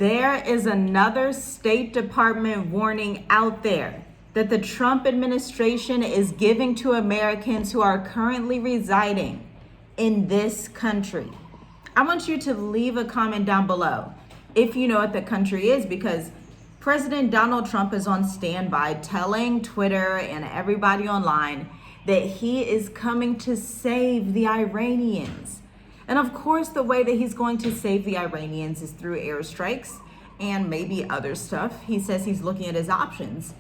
There is another State Department warning out there that the Trump administration is giving to Americans who are currently residing in this country. I want you to leave a comment down below if you know what the country is, because President Donald Trump is on standby telling Twitter and everybody online that he is coming to save the Iranians. And of course, the way that he's going to save the Iranians is through airstrikes and maybe other stuff. He says he's looking at his options.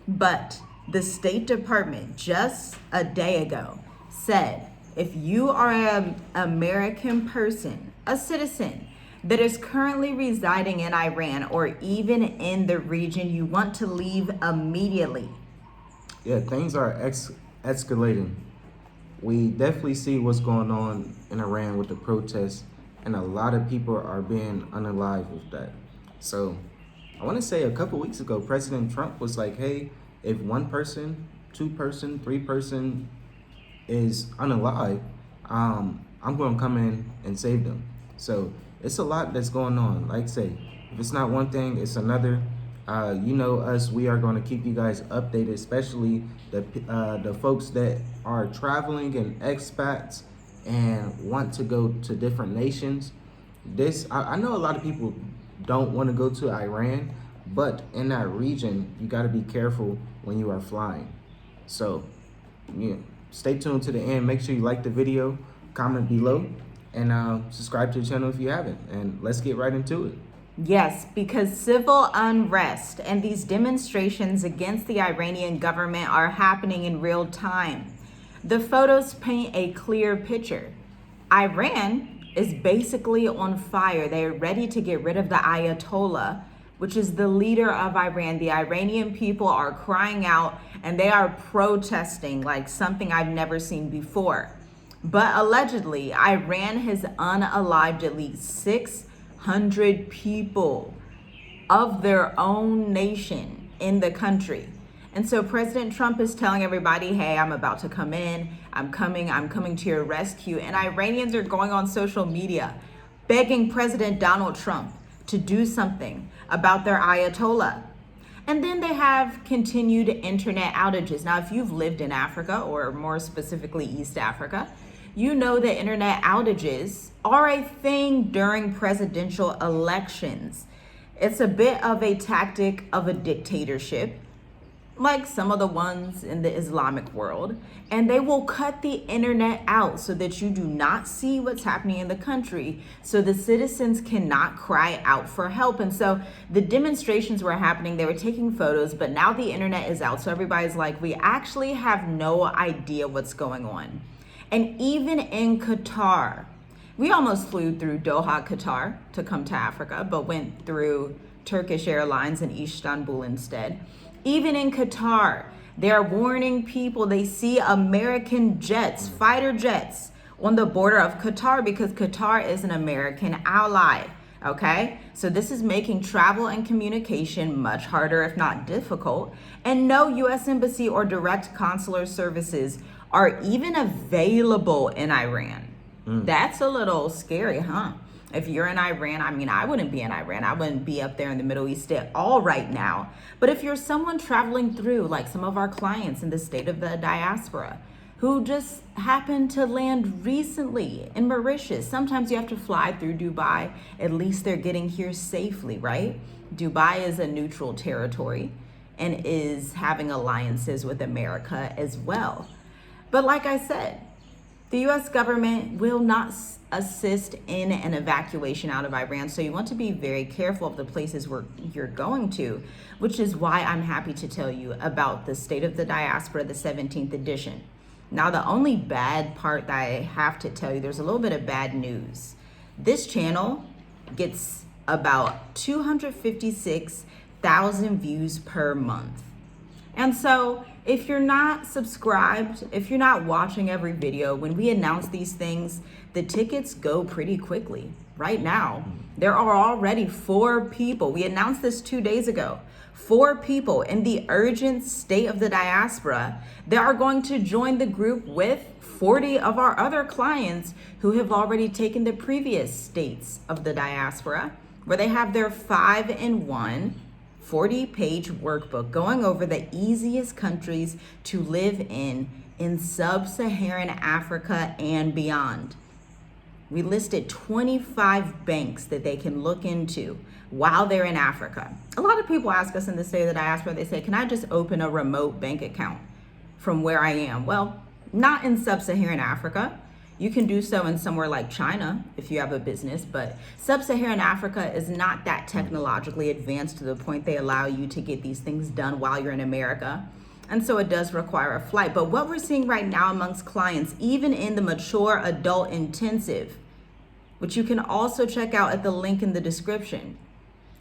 But the State Department just a day ago said, if you are an American person, a citizen that is currently residing in Iran or even in the region, you want to leave immediately. Yeah, things are escalating. We definitely see what's going on in Iran with the protests, and a lot of people are being unalived with that. So I want to say a couple weeks ago, President Trump was like, hey, if one person, two person, three person is unalive, I'm going to come in and save them. So it's a lot that's going on. Like I say, if it's not one thing, it's another. You know us, we are going to keep you guys updated, especially the folks that are traveling and expats and want to go to different nations. I know a lot of people don't want to go to Iran, but in that region, you got to be careful when you are flying. So, yeah, stay tuned to the end. Make sure you like the video, comment below, and subscribe to the channel if you haven't. And let's get right into it. Yes, because civil unrest and these demonstrations against the Iranian government are happening in real time. The photos paint a clear picture. Iran is basically on fire. They are ready to get rid of the Ayatollah, which is the leader of Iran. The Iranian people are crying out and they are protesting like something I've never seen before. But allegedly, Iran has unalived at least 600 people of their own nation in the country. And so President Trump is telling everybody, hey, I'm about to come in. I'm coming to your rescue. And Iranians are going on social media begging President Donald Trump to do something about their Ayatollah. And then they have continued internet outages. Now, if you've lived in Africa, or more specifically East Africa, you know that internet outages are a thing during presidential elections. It's a bit of a tactic of a dictatorship, like some of the ones in the Islamic world, and they will cut the internet out so that you do not see what's happening in the country, so the citizens cannot cry out for help. And so the demonstrations were happening, they were taking photos, but now the internet is out, so everybody's like, we actually have no idea what's going on. And even in Qatar, we almost flew through Doha, Qatar to come to Africa, but went through Turkish Airlines in Istanbul instead. Even in Qatar, they're warning people. They see American jets, fighter jets, on the border of Qatar because Qatar is an American ally, okay? So this is making travel and communication much harder, if not difficult. And no U.S. embassy or direct consular services are even available in Iran. That's a little scary, huh? If you're in Iran, I mean, I wouldn't be in Iran. I wouldn't be up there in the Middle East at all right now. But if you're someone traveling through, like some of our clients in the state of the diaspora, who just happened to land recently in Mauritius, sometimes you have to fly through Dubai. At least they're getting here safely, right? Dubai is a neutral territory and is having alliances with America as well. But like I said, the U.S. government will not assist in an evacuation out of Iran. So you want to be very careful of the places where you're going to, which is why I'm happy to tell you about the State of the Diaspora, the 17th edition. Now, the only bad part that I have to tell you, there's a little bit of bad news. This channel gets about 256,000 views per month. And so if you're not subscribed, if you're not watching every video, when we announce these things, the tickets go pretty quickly. Right now, there are already 4 people. We announced this 2 days ago. 4 people in the urgent state of the diaspora that are going to join the group with 40 of our other clients who have already taken the previous states of the diaspora. where they have their 5-in-1 40-page workbook going over the easiest countries to live in sub-Saharan Africa and beyond. We listed 25 banks that they can look into while they're in Africa. A lot of people ask us in the state of the diaspora, they say, can I just open a remote bank account from where I am? Well, not in sub-Saharan Africa. You can do so in somewhere like China if you have a business, but sub-Saharan Africa is not that technologically advanced to the point they allow you to get these things done while you're in America. And so it does require a flight. But what we're seeing right now amongst clients, even in the mature adult intensive, which you can also check out at the link in the description,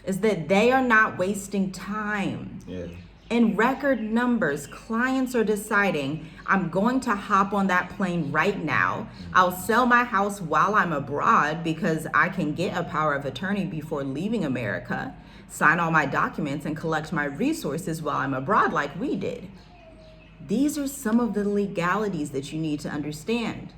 is that they are not wasting time. Yeah. In record numbers, clients are deciding, I'm going to hop on that plane right now. I'll sell my house while I'm abroad because I can get a power of attorney before leaving America, sign all my documents, and collect my resources while I'm abroad like we did. These are some of the legalities that you need to understand.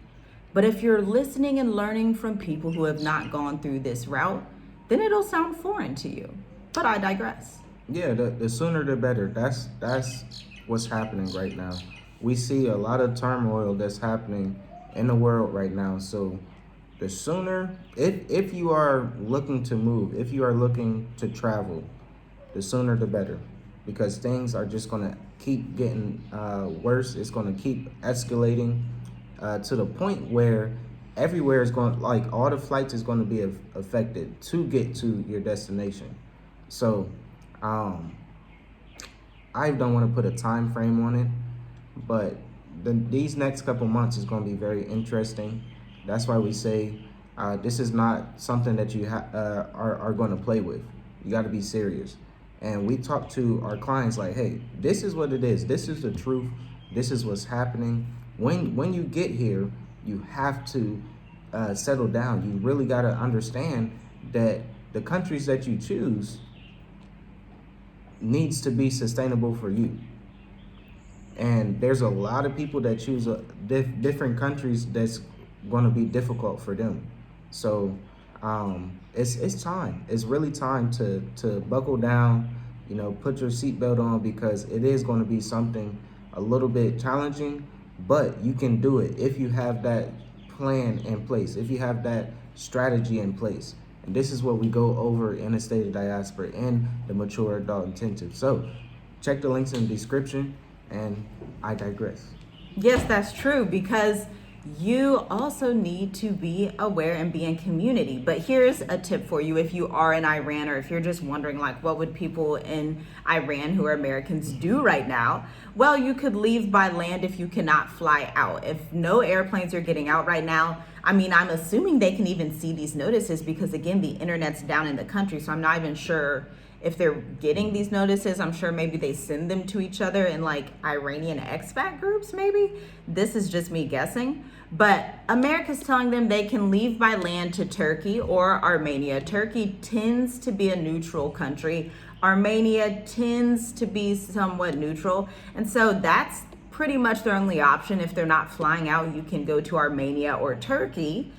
But if you're listening and learning from people who have not gone through this route, then it'll sound foreign to you. But I digress. Yeah, the sooner the better. That's what's happening right now. We see a lot of turmoil that's happening in the world right now. So the sooner, if you are looking to move, if you are looking to travel, the sooner the better, because things are just gonna keep getting worse. It's gonna keep escalating to the point where everywhere is going, like all the flights is going to be affected to get to your destination. So I don't want to put a time frame on it, but these next couple months is going to be very interesting. That's why we say this is not something that you are going to play with. You got to be serious. And we talk to our clients like, hey, this is what it is. This is the truth. This is what's happening. When you get here, you have to settle down. You really got to understand that the countries that you choose needs to be sustainable for you. And there's a lot of people that choose different countries that's going to be difficult for them. So it's time. It's really time to buckle down, put your seatbelt on, because it is going to be something a little bit challenging, but you can do it if you have that plan in place, if you have that strategy in place. And this is what we go over in the State of Diaspora in the Mature Adult Intensive. So check the links in the description, and I digress. Yes, that's true, because you also need to be aware and be in community. But here's a tip for you if you are in Iran, or if you're just wondering, like, what would people in Iran who are Americans do right now? Well, you could leave by land if you cannot fly out. If no airplanes are getting out right now, I'm assuming they can even see these notices, because again, the internet's down in the country. So I'm not even sure if they're getting these notices. I'm sure maybe they send them to each other in like Iranian expat groups, maybe. This is just me guessing. But America's telling them they can leave by land to Turkey or Armenia. Turkey tends to be a neutral country. Armenia tends to be somewhat neutral. And so that's pretty much their only option. If they're not flying out, you can go to Armenia or Turkey.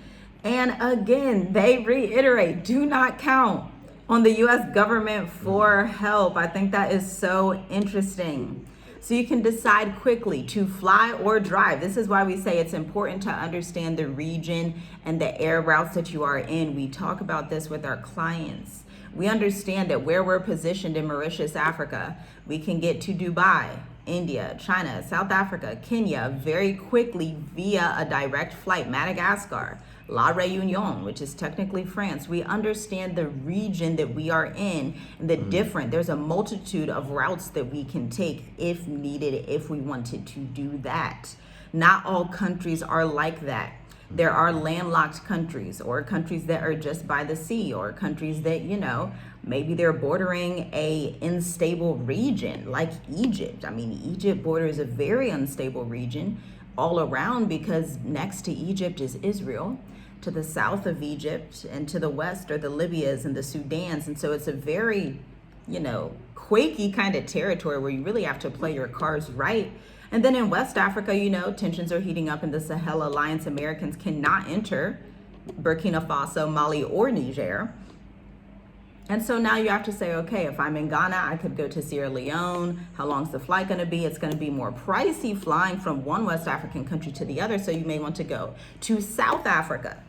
And again, they reiterate, do not count on the US government for help. I think that is so interesting. So you can decide quickly to fly or drive. This is why we say it's important to understand the region and the air routes that you are in. We talk about this with our clients. We understand that where we're positioned in Mauritius, Africa, we can get to Dubai, India, China, South Africa, Kenya very quickly via a direct flight, Madagascar, La Réunion, which is technically France. We understand the region that we are in and there's a multitude of routes that we can take if needed, if we wanted to do that. Not all countries are like that. There are landlocked countries, or countries that are just by the sea, or countries that, maybe they're bordering a unstable region like Egypt. Egypt borders a very unstable region all around, because next to Egypt is Israel. To the south of Egypt and to the west are the Libyas and the Sudans. And so it's a very, quakey kind of territory where you really have to play your cards right. And then in West Africa, tensions are heating up in the Sahel Alliance. Americans cannot enter Burkina Faso, Mali, or Niger. And so now you have to say, okay, if I'm in Ghana, I could go to Sierra Leone. How long's the flight going to be? It's going to be more pricey flying from one West African country to the other. So you may want to go to South Africa.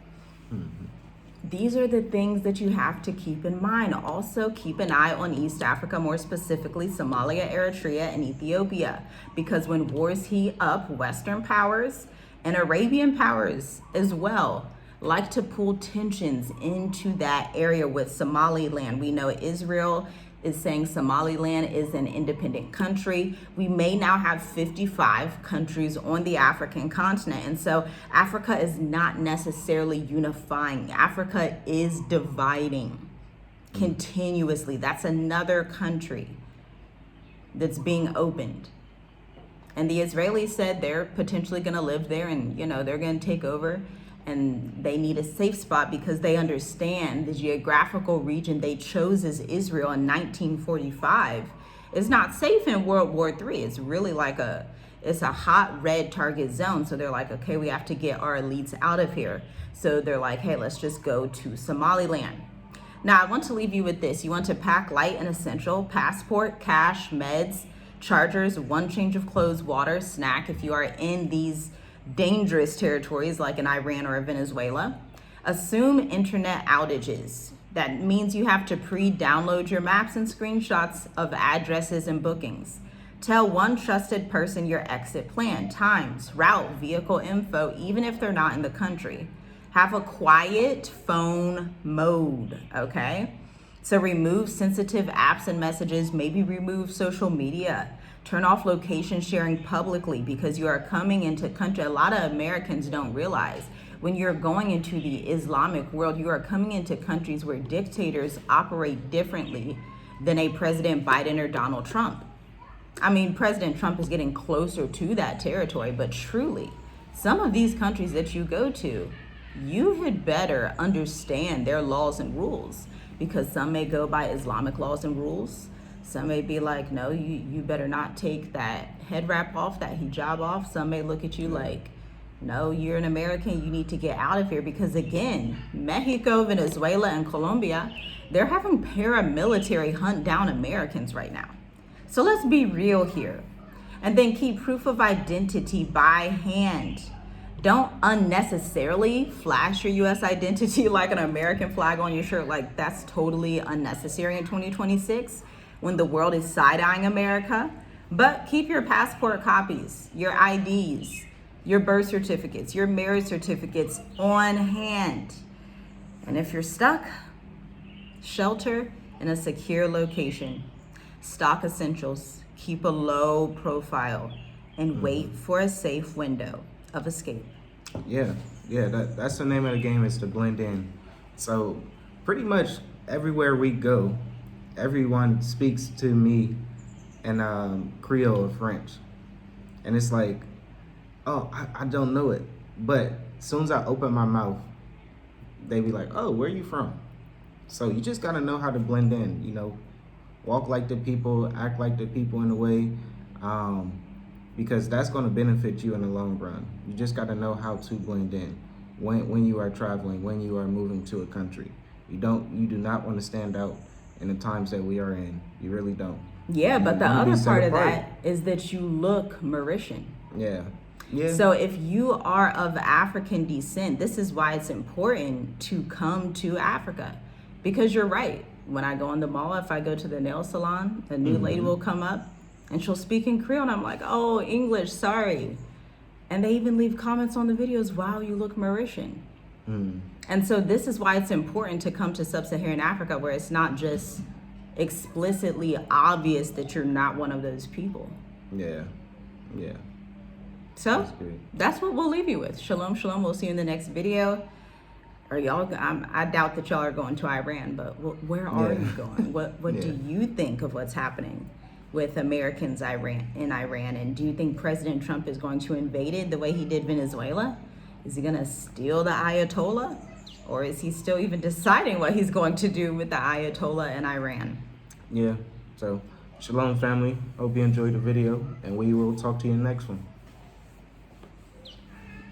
These are the things that you have to keep in mind. Also, keep an eye on East Africa, more specifically Somalia, Eritrea, and Ethiopia. Because when wars heat up, Western powers and Arabian powers as well like to pull tensions into that area with Somaliland. We know Israel is saying Somaliland is an independent country. We may now have 55 countries on the African continent. And so Africa is not necessarily unifying. Africa is dividing continuously. That's another country that's being opened. And the Israelis said they're potentially going to live there and, they're going to take over. And they need a safe spot because they understand the geographical region they chose as Israel in 1945 is not safe in World War III. It's really like it's a hot red target zone. So they're like, okay, we have to get our elites out of here. So they're like, hey, let's just go to Somaliland. Now, I want to leave you with this. You want to pack light and essential: passport, cash, meds, chargers, one change of clothes, water, snack if you are in these dangerous territories like in Iran or Venezuela. Assume internet outages. That means you have to pre-download your maps and screenshots of addresses and bookings. Tell one trusted person your exit plan, times, route, vehicle info, even if they're not in the country. Have a quiet phone mode, okay? So remove sensitive apps and messages, maybe remove social media. Turn off location sharing publicly because you are coming into country. A lot of Americans don't realize when you're going into the Islamic world, you are coming into countries where dictators operate differently than a President Biden or Donald Trump. I mean, President Trump is getting closer to that territory, but truly, some of these countries that you go to, you had better understand their laws and rules because some may go by Islamic laws and rules. Some may be like, no, you better not take that head wrap off, that hijab off. Some may look at you like, no, you're an American, you need to get out of here. Because again, Mexico, Venezuela, and Colombia, they're having paramilitary hunt down Americans right now. So let's be real here. And then keep proof of identity by hand. Don't unnecessarily flash your U.S. identity like an American flag on your shirt. Like, that's totally unnecessary in 2026. When the world is side-eyeing America. But keep your passport copies, your IDs, your birth certificates, your marriage certificates on hand. And if you're stuck, shelter in a secure location. Stock essentials, keep a low profile, and wait for a safe window of escape. Yeah, that's the name of the game, is to blend in. So pretty much everywhere we go, everyone speaks to me in Creole or French. And it's like, oh, I don't know it. But as soon as I open my mouth, they be like, oh, where are you from? So you just got to know how to blend in, walk like the people, act like the people in a way, because that's going to benefit you in the long run. You just got to know how to blend in when you are traveling, when you are moving to a country. You do not want to stand out in the times that we are in. You really don't. Yeah, but the other part of that is that you look Mauritian. Yeah. So if you are of African descent, this is why it's important to come to Africa. Because you're right. When I go in the mall, if I go to the nail salon, a new lady will come up and she'll speak in Creole. And I'm like, oh, English, sorry. And they even leave comments on the videos, wow, you look Mauritian. And so this is why it's important to come to sub-Saharan Africa, where it's not just explicitly obvious that you're not one of those people. Yeah. So that's what we'll leave you with. Shalom, shalom. We'll see you in the next video. Or y'all, I doubt that y'all are going to Iran, but where are you going? What do you think of what's happening with Americans in Iran? And do you think President Trump is going to invade it the way he did Venezuela? Is he going to steal the Ayatollah? Or is he still even deciding what he's going to do with the Ayatollah in Iran? Yeah. So, shalom, family. Hope you enjoyed the video, and we will talk to you in the next one.